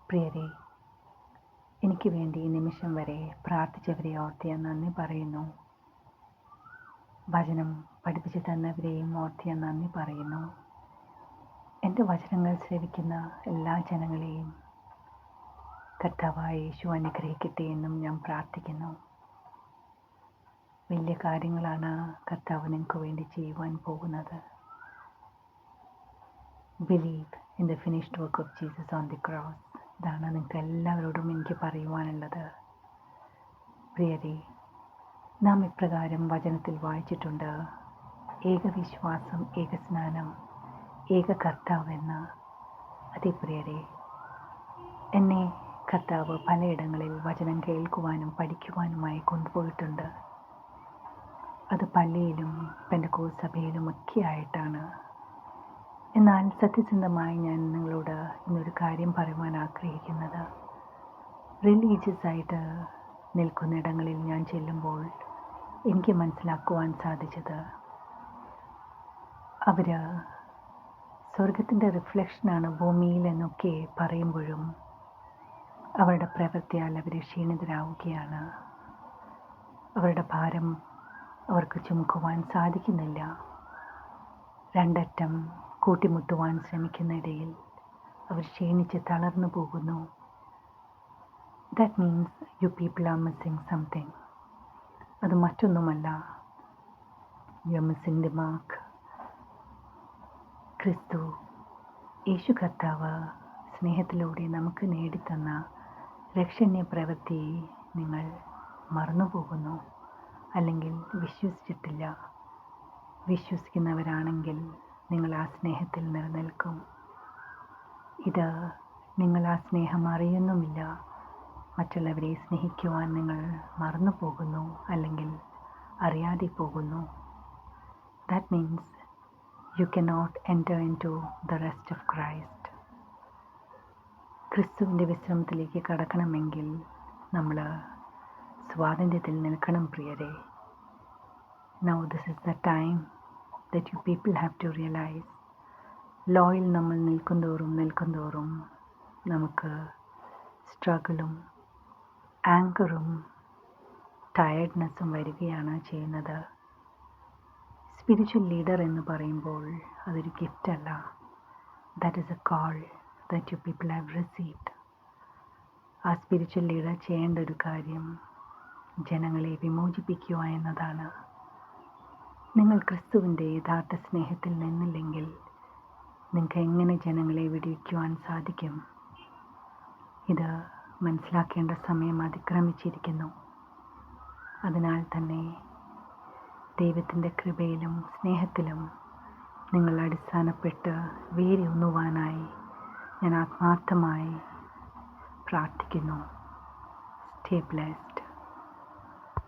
പ്രിയരെ, എനിക്ക് വേണ്ടി ഈ നിമിഷം വരെ പ്രാർത്ഥിച്ചവരെ ഓർത്ത് ഞാൻ നന്ദി പറയുന്നു. വചനം പഠിപ്പിച്ചു തന്നവരെയും ഓർത്ത് ഞാൻ നന്ദി പറയുന്നു. എൻ്റെ വചനങ്ങൾ ശ്രവിക്കുന്ന എല്ലാ ജനങ്ങളെയും കർത്താവായ യേശു അനുഗ്രഹിക്കട്ടെ എന്നും ഞാൻ പ്രാർത്ഥിക്കുന്നു. വലിയ കാര്യങ്ങളാണ് കർത്താവ് നിങ്ങൾക്ക് വേണ്ടി ചെയ്യുവാൻ പോകുന്നത്. Believe in the finished work of Jesus on the cross. ഇതാണ് നിങ്ങൾക്ക് എല്ലാവരോടും എനിക്ക് പറയുവാനുള്ളത്. പ്രിയരെ, നാം ഇപ്രകാരം വചനത്തിൽ വായിച്ചിട്ടുണ്ട്: ഏകവിശ്വാസം, ഏകസ്നാനം, ഏക കർത്താവ് എന്ന്. അതേ പ്രിയരെ, എന്നെ കർത്താവ് പലയിടങ്ങളിൽ വചനം കേൾക്കുവാനും പഠിക്കുവാനുമായി കൊണ്ടുപോയിട്ടുണ്ട്. അത് പള്ളിയിലും പെന്തക്കോസ്ത് സഭയിലും ഒക്കെ ആയിട്ടാണ്. എന്നാൽ സത്യസന്ധമായി ഞാൻ നിങ്ങളോട് ഇന്നൊരു കാര്യം പറയുവാൻ ആഗ്രഹിക്കുന്നത്, റിലീജിയസ് ആയിട്ട് നിൽക്കുന്നിടങ്ങളിൽ ഞാൻ ചെല്ലുമ്പോൾ എനിക്ക് മനസ്സിലാക്കുവാൻ സാധിച്ചത്, അവർ സ്വർഗത്തിൻ്റെ റിഫ്ലക്ഷനാണ് ഭൂമിയിൽ എന്നൊക്കെ പറയുമ്പോഴും അവരുടെ പ്രവൃത്തിയാൽ അവർ ക്ഷീണിതരാവുകയാണ്. അവരുടെ ഭാരം അവർക്ക് ചുമക്കുവാൻ സാധിക്കുന്നില്ല. രണ്ടറ്റം കൂട്ടിമുട്ടുവാൻ ശ്രമിക്കുന്നിടയിൽ അവർ ക്ഷീണിച്ച് തളർന്നു പോകുന്നു. That means you people are missing something. അത് മറ്റൊന്നുമല്ല, you are missing the mark. ക്രിസ്തു യേശു കർത്താവ് സ്നേഹത്തിലൂടെ നമുക്ക് നേടിത്തന്ന രക്ഷണ്യ പ്രവൃത്തി നിങ്ങൾ മറന്നുപോകുന്നു, അല്ലെങ്കിൽ വിശ്വസിച്ചിട്ടില്ല. വിശ്വസിക്കുന്നവരാണെങ്കിൽ നിങ്ങൾ ആ സ്നേഹത്തിൽ നിലനിൽക്കും. ഇത് നിങ്ങൾ ആ സ്നേഹം അറിയുന്നുമില്ല. മറ്റുള്ളവരെ സ്നേഹിക്കുവാൻ നിങ്ങൾ മറന്നു പോകുന്നു, അല്ലെങ്കിൽ അറിയാതെ പോകുന്നു. That means you cannot enter into the rest of Christ. ക്രിസ്തുവിൻ്റെ വിശ്രമത്തിലേക്ക് കടക്കണമെങ്കിൽ നമ്മൾ സ്വാതന്ത്ര്യത്തിൽ നിൽക്കണം പ്രിയരെ. Now this is the time that you people have to realize. ലോയിൽ നമ്മൾ നിൽക്കുന്തോറും നമുക്ക് സ്ട്രഗിളും ആങ്കറും ടയർഡ്നെസ്സും വരികയാണ് ചെയ്യുന്നത്. സ്പിരിച്വൽ ലീഡർ എന്ന് പറയുമ്പോൾ അതൊരു ഗിഫ്റ്റല്ല. That is a call that you people have received. ആ സ്പിരിച്വൽ ലീഡർ ചെയ്യേണ്ട ഒരു കാര്യം ജനങ്ങളെ വിമോചിപ്പിക്കുക എന്നതാണ്. നിങ്ങൾ ക്രിസ്തുവിൻ്റെ യഥാർത്ഥ സ്നേഹത്തിൽ നിന്നില്ലെങ്കിൽ നിങ്ങൾക്ക് എങ്ങനെ ജനങ്ങളെ വിടുവിക്കുവാൻ സാധിക്കും? ഇത് മനസ്സിലാക്കേണ്ട സമയം അതിക്രമിച്ചിരിക്കുന്നു. അതിനാൽ തന്നെ ദൈവത്തിൻ്റെ കൃപയിലും സ്നേഹത്തിലും നിങ്ങൾ അടിസ്ഥാനപ്പെട്ട് വേരൂന്നുവാനായി ഞാൻ ആത്മാർത്ഥമായി പ്രാർത്ഥിക്കുന്നു. Stay blessed.